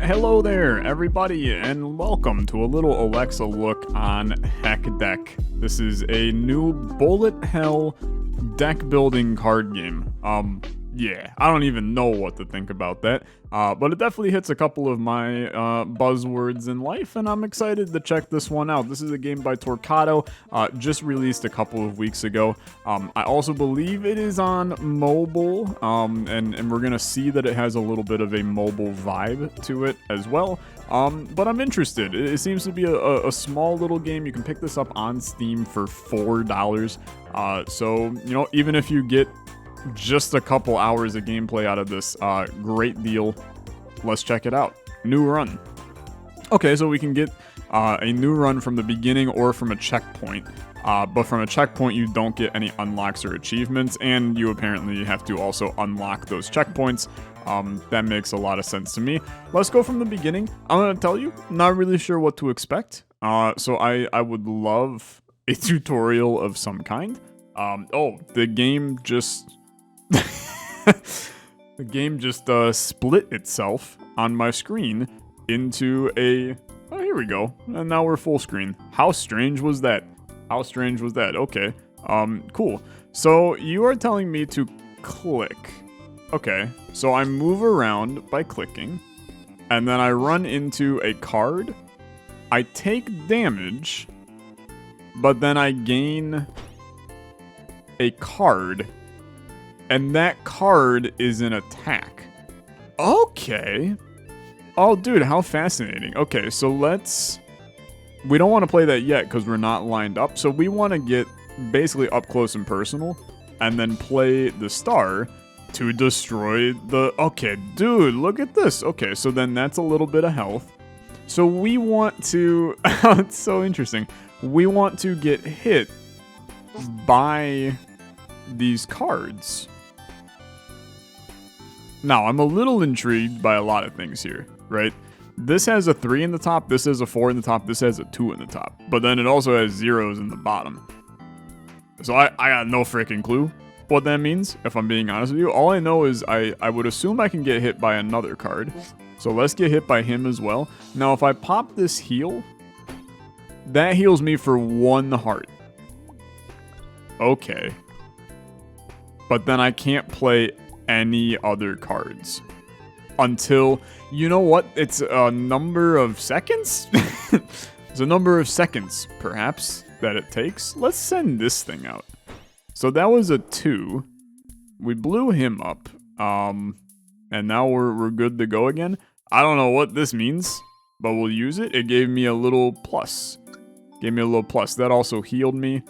Hello there, everybody, and welcome to a little Olexa look on Heck Deck. This is a new bullet hell deck building card game. Yeah, I don't even know what to think about that, but it definitely hits a couple of my buzzwords in life, and I'm excited to check this one out. This is a game by Torcado, just released a couple of weeks ago. I also believe it is on mobile, and we're gonna see that it has a little bit of a mobile vibe to it as well. But I'm interested. It seems to be a small little game. You can pick this up on Steam for $4. So, you know, even if you get just a couple hours of gameplay out of this, great deal. Let's check it out. New run. Okay, so we can get a new run from the beginning or from a checkpoint. But from a checkpoint, you don't get any unlocks or achievements, and you apparently have to also unlock those checkpoints. That makes a lot of sense to me. Let's go from the beginning. I'm gonna tell you, not really sure what to expect. So I would love a tutorial of some kind. Oh, the game just... the game just split itself on my screen into a... Oh, here we go. And now we're full screen. How strange was that? How strange was that? Okay. Cool. So you are telling me to click. Okay. So I move around by clicking. And then I run into a card. I take damage. But then I gain a card. And that card is an attack. Okay. Oh, dude, how fascinating. Okay, so let's... We don't want to play that yet because we're not lined up. So we want to get basically up close and personal. And then play the star to destroy the... Okay, dude, look at this. Okay, so then that's a little bit of health. So we want to... It's so interesting. We want to get hit by these cards. Now, I'm a little intrigued by a lot of things here, right? This has a 3 in the top, this has a 4 in the top, this has a 2 in the top. But then it also has zeros in the bottom. So I got no freaking clue what that means, if I'm being honest with you. All I know is I would assume I can get hit by another card. So let's get hit by him as well. Now, if I pop this heal, that heals me for 1 heart. Okay. But then I can't play any other cards until, you know what, it's a number of seconds. It's a number of seconds perhaps that it takes. Let's send this thing out. So that was a 2. We blew him up, and now we're good to go again. I don't know what this means, but we'll use it. It gave me a little plus. That also healed me.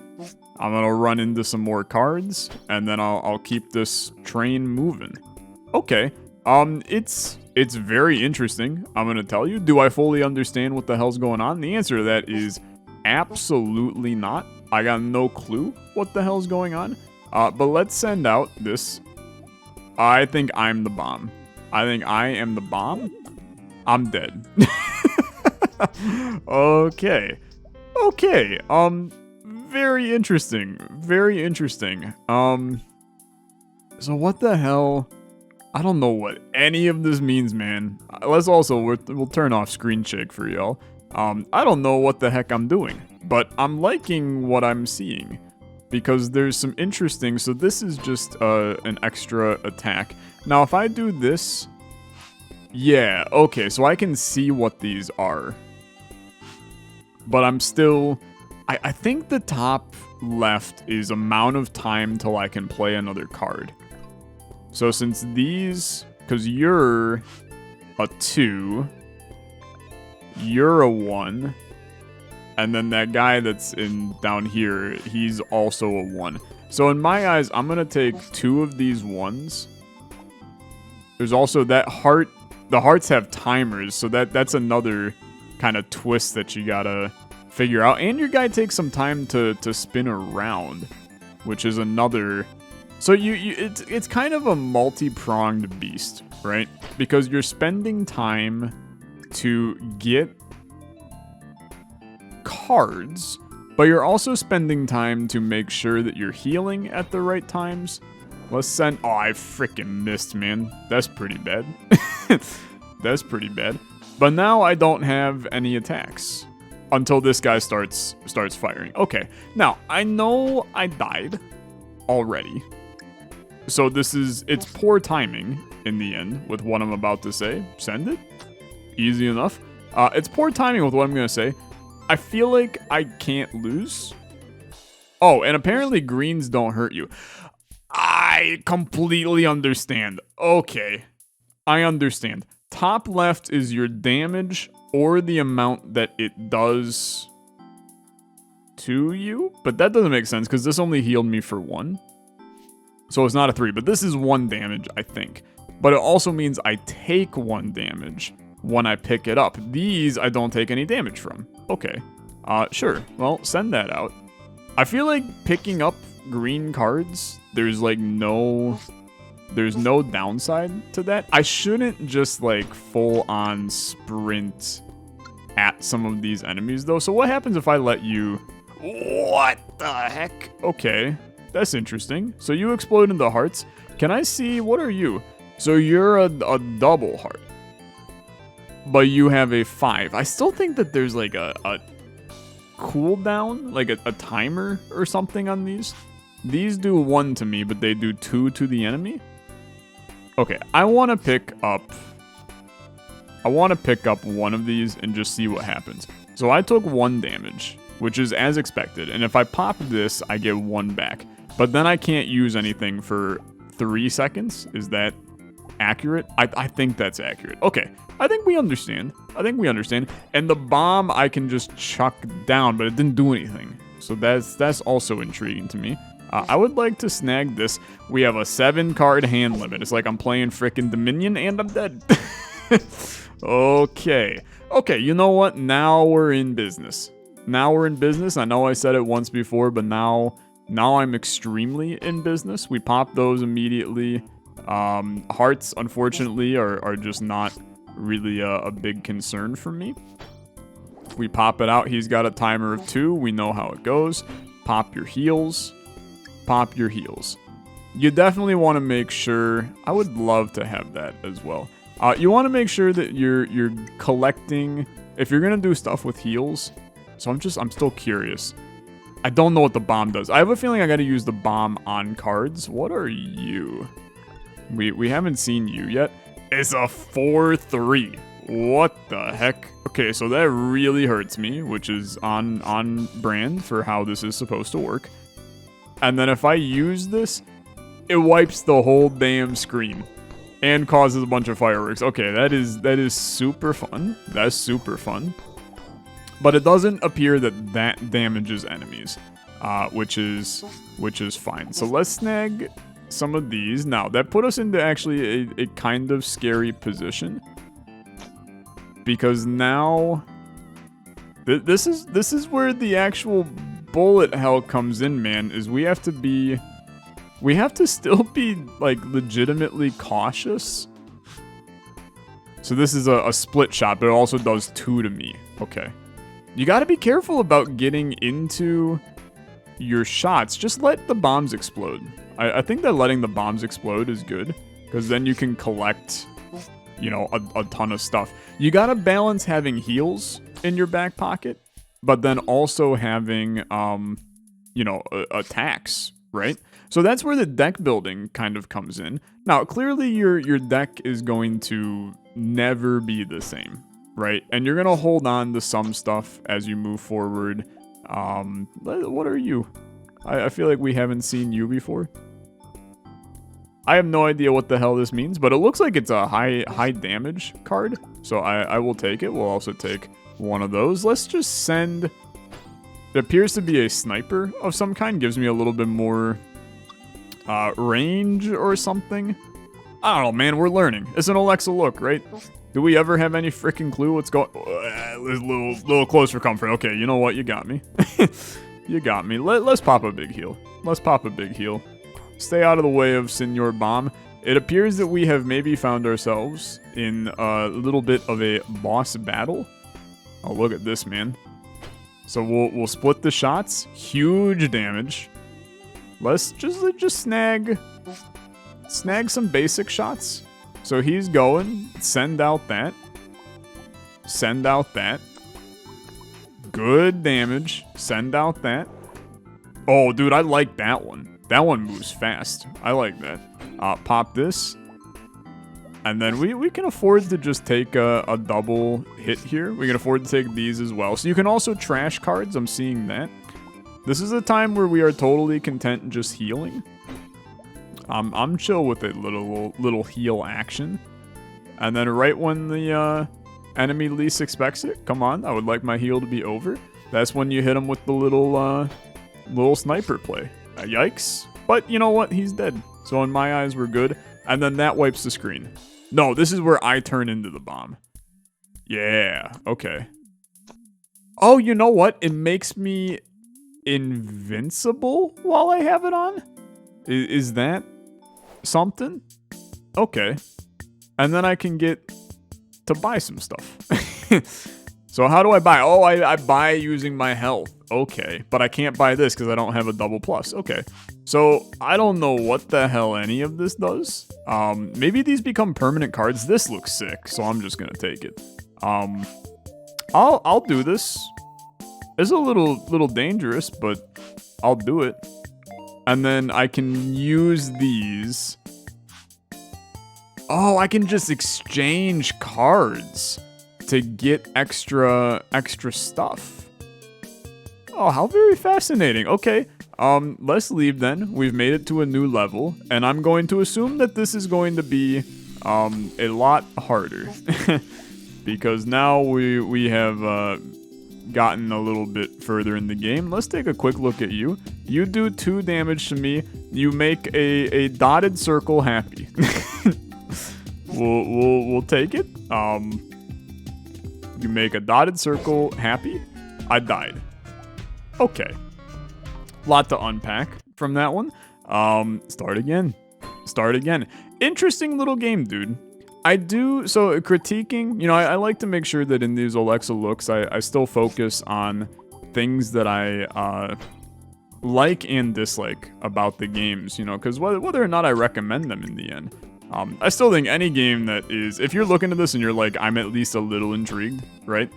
I'm gonna run into some more cards, and then I'll keep this train moving. Okay, it's very interesting, I'm gonna tell you. Do I fully understand what the hell's going on? The answer to that is absolutely not. I got no clue what the hell's going on. But let's send out this. I think I'm the bomb. I think I am the bomb. I'm dead. Okay. Okay, very interesting. Very interesting. So what the hell? I don't know what any of this means, man. Let's also, we'll turn off screen shake for y'all. I don't know what the heck I'm doing, but I'm liking what I'm seeing because there's some interesting, so this is just an extra attack. Now, if I do this, yeah, okay, so I can see what these are. But I'm still... I think the top left is amount of time till I can play another card. So since these... Because you're a 2. You're a 1. And then that guy that's down here, he's also a 1. So in my eyes, I'm going to take 2 of these 1s. There's also that heart. The hearts have timers, so that's another kind of twist that you gotta figure out. And your guy takes some time to spin around, which is another... So it's kind of a multi-pronged beast, right? Because you're spending time to get cards, but you're also spending time to make sure that you're healing at the right times. Let's send... Oh, I freaking missed, man. That's pretty bad. That's pretty bad. But now I don't have any attacks until this guy starts firing. Okay, now I know I died already. So it's poor timing in the end with what I'm about to say. Send it. Easy enough. It's poor timing with what I'm going to say. I feel like I can't lose. Oh, and apparently greens don't hurt you. I completely understand. Okay, I understand. Top left is your damage or the amount that it does to you. But that doesn't make sense because this only healed me for 1. So it's not a 3, but this is 1 damage, I think. But it also means I take 1 damage when I pick it up. These I don't take any damage from. Okay, sure. Well, send that out. I feel like picking up green cards, there's no downside to that. I shouldn't just like full on sprint at some of these enemies though. So what happens if I let you... What the heck? Okay, that's interesting. So you explode into hearts. Can I see, what are you? So you're a double heart, but you have a 5. I still think that there's like a cooldown, like a timer or something on these. These do 1 to me, but they do 2 to the enemy. Okay, I want to pick up one of these and just see what happens. So I took 1 damage, which is as expected. And if I pop this, I get 1 back. But then I can't use anything for 3 seconds. Is that accurate? I think that's accurate. Okay, I think we understand. And the bomb I can just chuck down, but it didn't do anything. So that's also intriguing to me. I would like to snag this. We have a 7-card hand limit. It's like I'm playing frickin' Dominion and I'm dead. Okay, you know what? Now we're in business. I know I said it once before, but now I'm extremely in business. We pop those immediately. Hearts, unfortunately, are just not really a big concern for me. We pop it out. He's got a timer of 2. We know how it goes. Pop your heals. You definitely want to make sure... I would love to have that as well. You want to make sure that you're collecting... If you're going to do stuff with heals... So I'm still curious. I don't know what the bomb does. I have a feeling I got to use the bomb on cards. What are you? We haven't seen you yet. It's a 4-3. What the heck? Okay, so that really hurts me, which is on brand for how this is supposed to work. And then if I use this, it wipes the whole damn screen and causes a bunch of fireworks. Okay, that is super fun. That's super fun. But it doesn't appear that damages enemies, which is fine. So let's snag some of these. Now, that put us into actually a kind of scary position. Because now this is where the actual bullet hell comes in, man, is we have to still be like legitimately cautious. So this is a split shot, but it also does 2 to me. Okay. You got to be careful about getting into your shots. Just let the bombs explode. I think that letting the bombs explode is good, because then you can collect, you know, a ton of stuff. You got to balance having heals in your back pocket, but then also having, you know, attacks, right? So that's where the deck building kind of comes in. Now, clearly your deck is going to never be the same, right? And you're going to hold on to some stuff as you move forward. What are you? I feel like we haven't seen you before. I have no idea what the hell this means, but it looks like it's a high damage card. So I will take it. We'll also take one of those. Let's just send... It appears to be a sniper of some kind. Gives me a little bit more range or something. I don't know, man. We're learning. It's an Olexa look, right? Do we ever have any freaking clue what's going... A little close for comfort. Okay, you know what? You got me. You got me. Let's pop a big heal. Stay out of the way of Senor Bomb. It appears that we have maybe found ourselves in a little bit of a boss battle. Oh, look at this, man. So we'll split the shots. Huge damage. Let's just snag some basic shots. So he's going. Send out that. Send out that. Good damage. Send out that. Oh, dude, I like that one. That one moves fast. I like that. Pop this. And then we can afford to just take a double hit here. We can afford to take these as well. So you can also trash cards. I'm seeing that. This is a time where we are totally content just healing. I'm chill with a little heal action. And then right when the enemy least expects it, come on, I would like my heal to be over. That's when you hit him with the little sniper play. Yikes. But you know what? He's dead. So in my eyes, we're good. And then that wipes the screen. No, this is where I turn into the bomb. Yeah, okay. Oh, you know what? It makes me invincible while I have it on? Is that something? Okay. And then I can get to buy some stuff. So how do I buy? Oh, I buy using my health. Okay, but I can't buy this because I don't have a double plus. Okay, so I don't know what the hell any of this does. Maybe these become permanent cards. This looks sick, so I'm just gonna take it. I'll do this. It's a little dangerous, but I'll do it. And then I can use these. Oh, I can just exchange cards to get extra stuff. Oh, how very fascinating. Okay, let's leave then. We've made it to a new level, and I'm going to assume that this is going to be a lot harder. Because now we have gotten a little bit further in the game. Let's take a quick look at you. You do 2 damage to me. You make a dotted circle happy. We'll take it. You make a dotted circle happy. I died. Okay. Lot to unpack from that one. Start again. Interesting little game, dude. So critiquing, you know, I like to make sure that in these Olexa looks, I still focus on things that I like and dislike about the games, you know, because whether or not I recommend them in the end. I still think any game that is, if you're looking at this and you're like, I'm at least a little intrigued, right?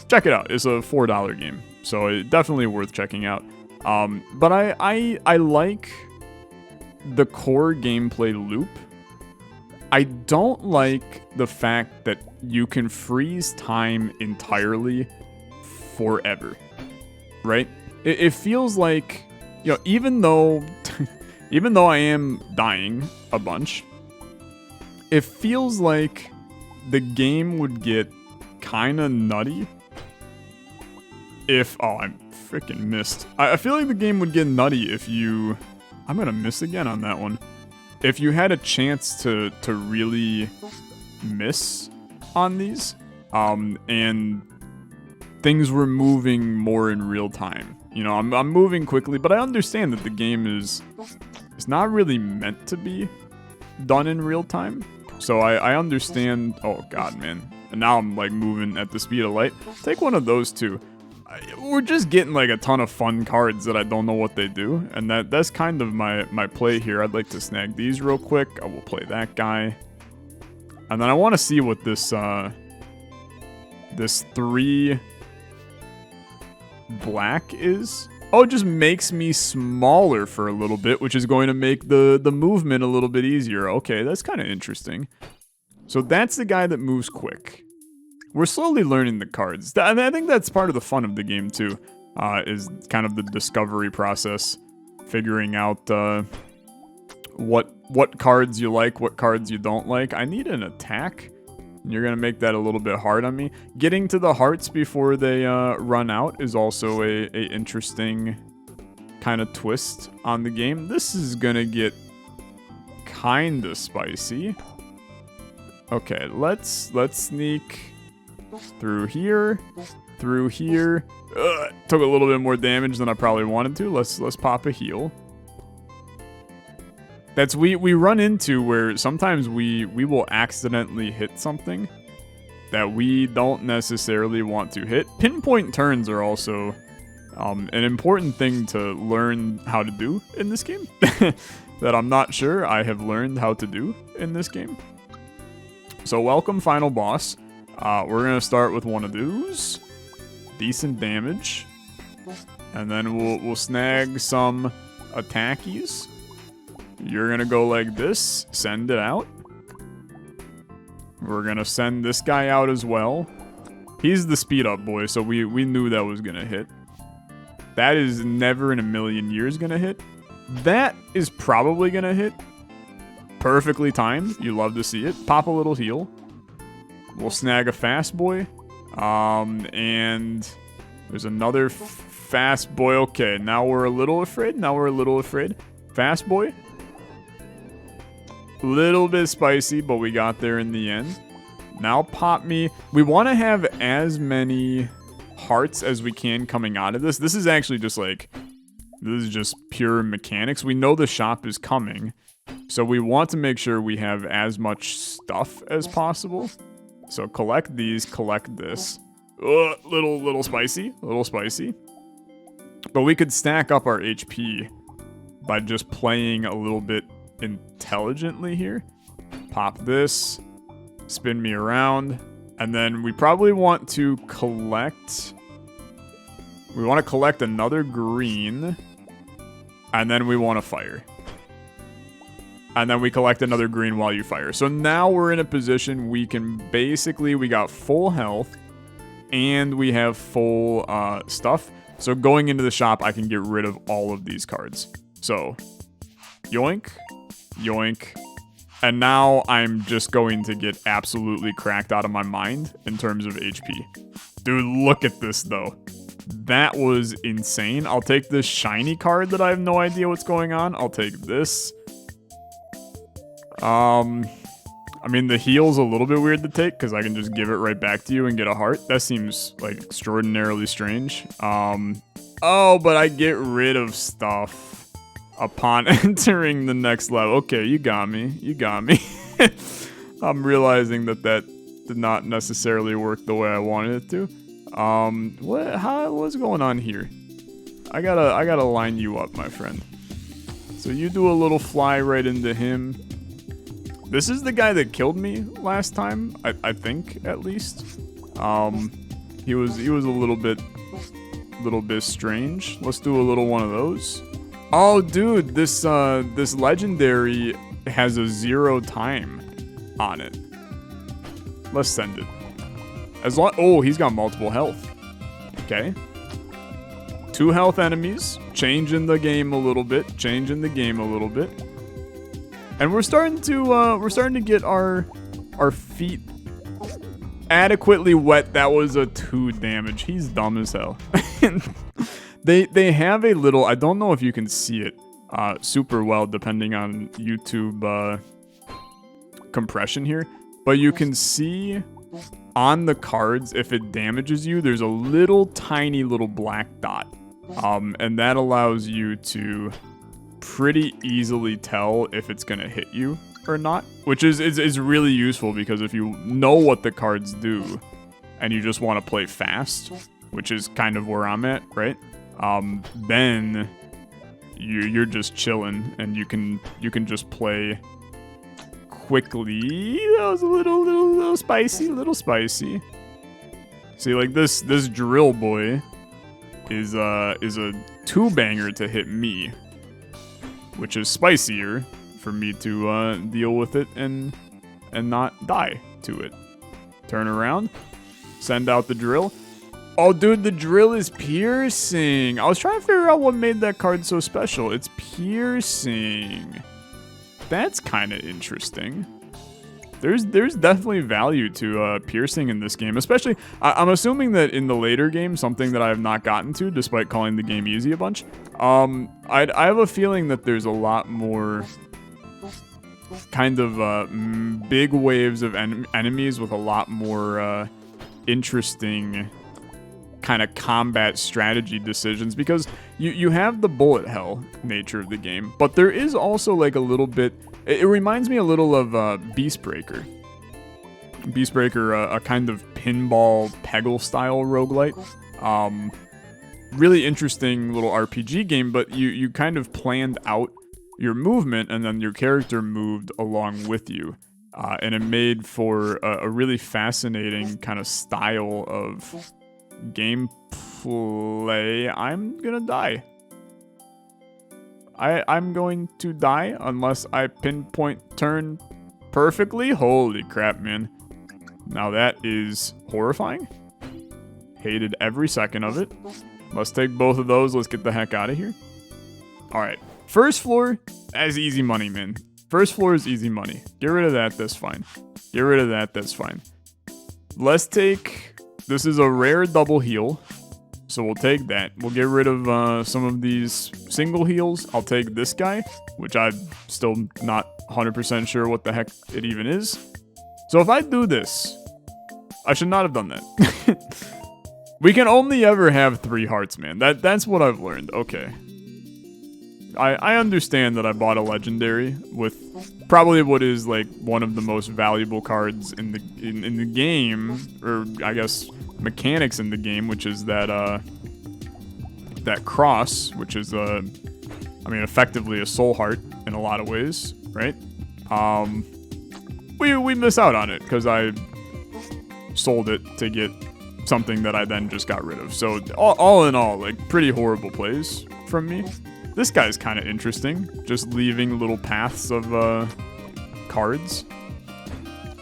Check it out. It's a $4 game, so it's definitely worth checking out. But I like the core gameplay loop. I don't like the fact that you can freeze time entirely forever, right? It feels like, you know, even though I am dying a bunch, it feels like the game would get kind of nutty if... Oh, I freaking missed. I feel like the game would get nutty if you... I'm gonna miss again on that one. If you had a chance to really miss on these, and things were moving more in real time. You know, I'm moving quickly, but I understand that the game is... It's not really meant to be done in real time. So I understand. Oh god, man. And now I'm like moving at the speed of light. Take one of those two. We're just getting like a ton of fun cards that I don't know what they do. And that's kind of my play here. I'd like to snag these real quick. I will play that guy. And then I want to see what this 3 black is. Oh, it just makes me smaller for a little bit, which is going to make the movement a little bit easier. Okay, that's kind of interesting. So that's the guy that moves quick. We're slowly learning the cards. I think that's part of the fun of the game, too, is kind of the discovery process. Figuring out what cards you like, what cards you don't like. I need an attack. You're going to make that a little bit hard on me. Getting to the hearts before they run out is also a interesting kind of twist on the game. This is going to get kind of spicy. Okay, let's sneak through here. Took a little bit more damage than I probably wanted to. Let's pop a heal. That's we run into where sometimes we will accidentally hit something that we don't necessarily want to hit. Pinpoint turns are also an important thing to learn how to do in this game that I'm not sure I have learned how to do in this game. So welcome, final boss. We're gonna start with one of those. Decent damage. And then we'll snag some attackies. You're gonna go like this, send it out. We're gonna send this guy out as well. He's the speed up boy, so we knew that was gonna hit. That is never in a million years gonna hit. That is probably gonna hit. Perfectly timed. You love to see it. Pop a little heal. We'll snag a fast boy. And there's another fast boy. Okay, now we're a little afraid. Fast boy. Little bit spicy, but we got there in the end. Now pop me. We want to have as many hearts as we can coming out of this. This is actually just like, this is just pure mechanics. We know the shop is coming, so we want to make sure we have as much stuff as possible. So collect these, collect this. Little spicy. But we could stack up our HP by just playing a little bit intelligently here. Pop this, spin me around, and then we probably want to collect... We want to collect another green, and then we want to fire. And then we collect another green while you fire. So now we're in a position we can basically... We got full health, and we have full stuff. So going into the shop, I can get rid of all of these cards. So, yoink. Yoink. And now I'm just going to get absolutely cracked out of my mind in terms of HP. Dude, look at this though. That was insane. I'll take this shiny card that I have no idea what's going on. I'll take this. I mean, the heal's a little bit weird to take because I can just give it right back to you and get a heart. That seems like extraordinarily strange. Oh, but I get rid of stuff upon entering the next level. Okay, you got me. I'm realizing that did not necessarily work the way I wanted it to. What's going on here? I gotta line you up, my friend. So you do a little fly right into him. This is the guy that killed me last time, I think, at least. He was a little bit strange. Let's do a little one of those. Oh, dude, this legendary has a 0 time on it. Let's send it. Oh, he's got multiple health. Okay. 2 health enemies, changing the game a little bit. And we're starting to get our feet adequately wet. That was a 2 damage. He's dumb as hell. They have a little, I don't know if you can see it super well depending on YouTube compression here, but you can see on the cards if it damages you, there's a little tiny little black dot. And that allows you to pretty easily tell if it's gonna hit you or not, which is really useful because if you know what the cards do and you just want to play fast, which is kind of where I'm at, right? Then you're just chilling and you can just play quickly. That was a little spicy. See, like this drill boy is a 2-banger to hit me, which is spicier for me to deal with it and not die to it. Turn around, send out the drill. Oh, dude, the drill is piercing. I was trying to figure out what made that card so special. It's piercing. That's kind of interesting. There's definitely value to piercing in this game, especially, I'm assuming that in the later game, something that I have not gotten to, despite calling the game easy a bunch, I have a feeling that there's a lot more kind of big waves of enemies with a lot more interesting kind of combat strategy decisions, because you have the bullet hell nature of the game, but there is also like a little bit, it reminds me a little of Beastbreaker, a kind of pinball Peggle style roguelite. Really interesting little RPG game, but you kind of planned out your movement and then your character moved along with you. And it made for a really fascinating kind of style of gameplay. I'm gonna die. I'm going to die unless I pinpoint turn perfectly. Holy crap, man. Now that is horrifying. Hated every second of it. Let's take both of those. Let's get the heck out of here. All right. First floor, that's easy money, man. First floor is easy money. Get rid of that, that's fine. Get rid of that, that's fine. Let's take... This is a rare double heal. So we'll take that. We'll get rid of some of these single heals. I'll take this guy, which I'm still not 100% sure what the heck it even is. So if I do this, I should not have done that. We can only ever have 3 hearts, man. That's what I've learned. Okay. I understand that I bought a legendary with probably what is like one of the most valuable cards in the game, or I guess mechanics in the game, which is that that cross, which is I mean effectively a soul heart in a lot of ways, right? We miss out on it because I sold it to get something that I then just got rid of. So all in all, like pretty horrible plays from me. This guy's kind of interesting, just leaving little paths of cards.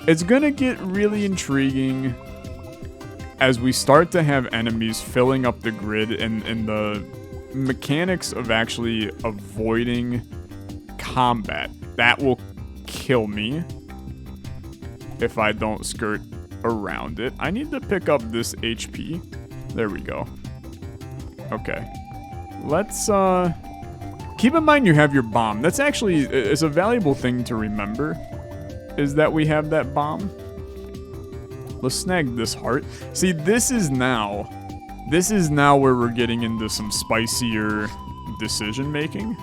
It's gonna get really intriguing as we start to have enemies filling up the grid and the mechanics of actually avoiding combat. That will kill me if I don't skirt around it. I need to pick up this HP. There we go. Okay. Let's keep in mind you have your bomb. That's actually, it's a valuable thing to remember, is that we have that bomb. Let's snag this heart. See, this is now where we're getting into some spicier decision making.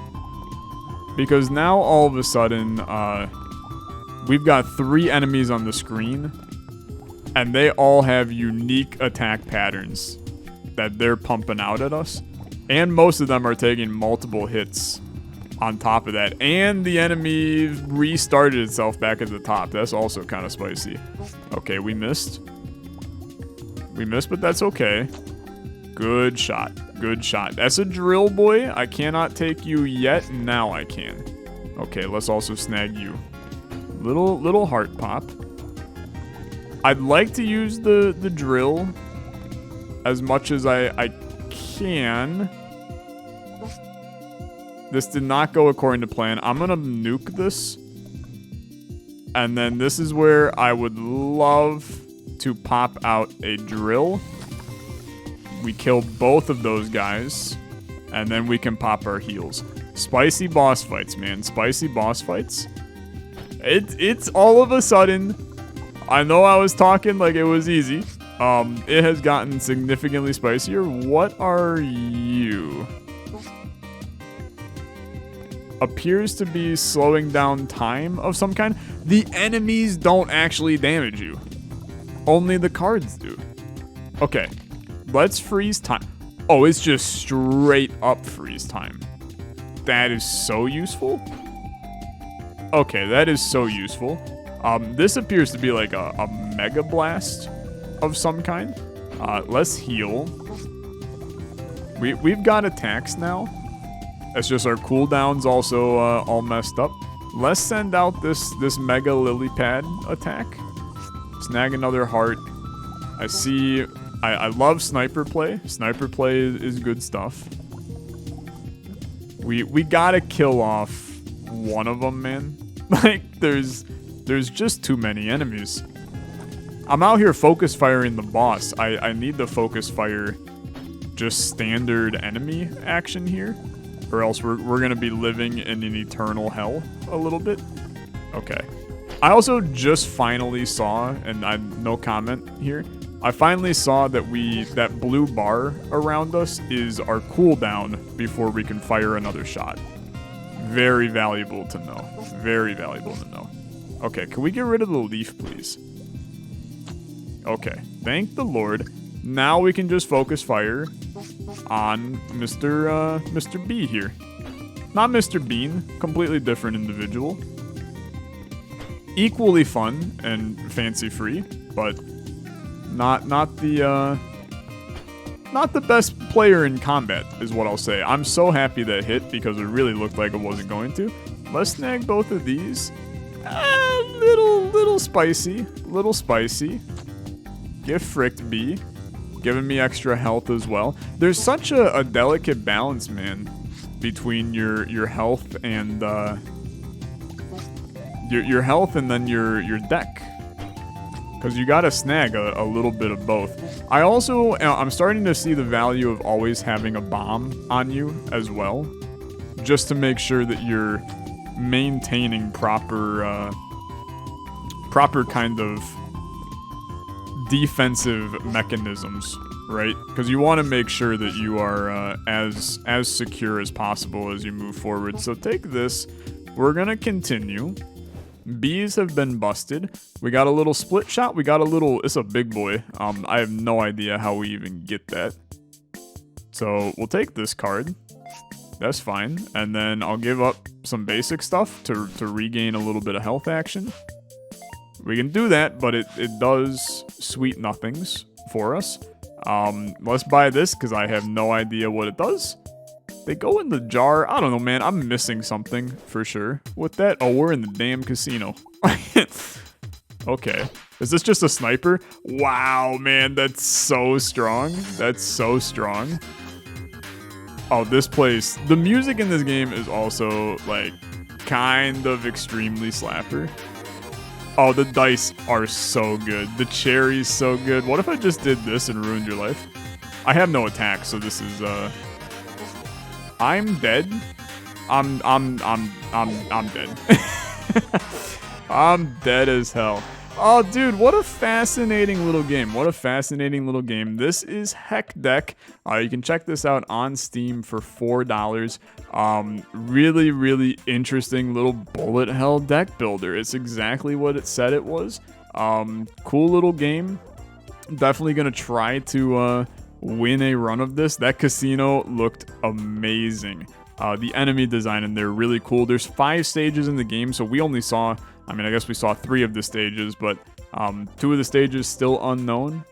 Because now all of a sudden, we've got 3 enemies on the screen, and they all have unique attack patterns that they're pumping out at us. And most of them are taking multiple hits on top of that. And the enemy restarted itself back at the top. That's also kind of spicy. Okay, we missed. We missed, but that's okay. Good shot. Good shot. That's a drill boy. I cannot take you yet. Now I can. Okay, let's also snag you. Little heart pop. I'd like to use the drill as much as I can. This did not go according to plan. I'm gonna nuke this. And then this is where I would love to pop out a drill. We kill both of those guys. And then we can pop our heals. Spicy boss fights, man. Spicy boss fights. It's all of a sudden... I know I was talking like it was easy. It has gotten significantly spicier. What are you? Appears to be slowing down time of some kind. The enemies don't actually damage you. Only the cards do. Okay, let's freeze time. Oh, it's just straight up freeze time. That is so useful. Okay, that is so useful. This appears to be like a mega blast of some kind. Let's heal. We've got attacks now. It's just our cooldowns also all messed up. Let's send out this mega lily pad attack. Snag another heart. I see. I love sniper play. Sniper play is good stuff. We gotta kill off one of them, man. Like there's just too many enemies. I'm out here focus firing the boss. I need to focus fire just standard enemy action here, or else we're gonna be living in an eternal hell a little bit. Okay. I also just finally saw, and no comment here, I finally saw that that blue bar around us is our cooldown before we can fire another shot. Very valuable to know. Very valuable to know. Okay, can we get rid of the leaf, please? Okay, thank the Lord. Now we can just focus fire on Mr. B here. Not Mr. Bean, completely different individual. equally fun and fancy free, but not the best player in combat is what I'll say. I'm so happy that hit because it really looked like it wasn't going to. Let's snag both of these. Little spicy, Get fricked, B. Giving me extra health as well. There's such a delicate balance, man, between your health and your health and then your deck, because you gotta snag a little bit of both. I'm starting to see the value of always having a bomb on you as well, just to make sure that you're maintaining proper kind of defensive mechanisms, right? Because you want to make sure that you are as secure as possible as you move forward. So take this. We're gonna continue. Bees have been busted. We got a little split shot. We got a little. It's a big boy. I have no idea how we even get that. So we'll take this card. That's fine. And then I'll give up some basic stuff to regain a little bit of health action. We can do that, but it does sweet nothings for us. Let's buy this because I have no idea what it does. They go in the jar. I don't know, man. I'm missing something for sure with that. Oh, we're in the damn casino. Okay. Is this just a sniper? Wow, man. That's so strong. That's so strong. Oh, this place. The music in this game is also, like, kind of extremely slapper. Oh, the dice are so good. The cherry's so good. What if I just did this and ruined your life? I have no attack, so this is, I'm dead. I'm dead. I'm dead as hell. Oh, dude, what a fascinating little game. What a fascinating little game. This is DECKBUILDER. You can check this out on Steam for $4. Really, really interesting little bullet hell deck builder. It's exactly what it said it was. Cool little game. Definitely going to try to win a run of this. That casino looked amazing. The enemy design in there, really cool. There's 5 stages in the game, so we only saw... I mean, I guess we saw 3 of the stages, but 2 of the stages still unknown.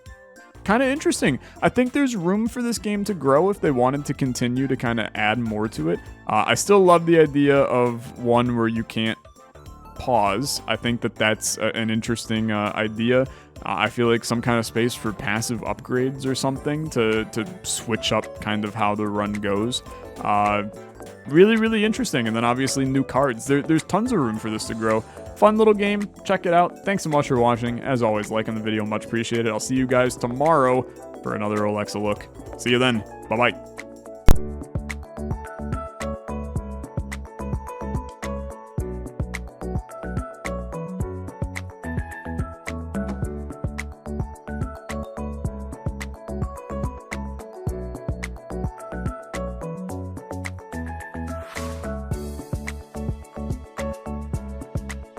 Kind of interesting. I think there's room for this game to grow if they wanted to continue to kind of add more to it. I still love the idea of one where you can't pause. I think that that's an interesting idea. I feel like some kind of space for passive upgrades or something to switch up kind of how the run goes. Really, really interesting. And then obviously new cards. There's tons of room for this to grow. Fun little game. Check it out. Thanks so much for watching. As always, liking the video, much appreciated. I'll see you guys tomorrow for another Olexa look. See you then. Bye-bye.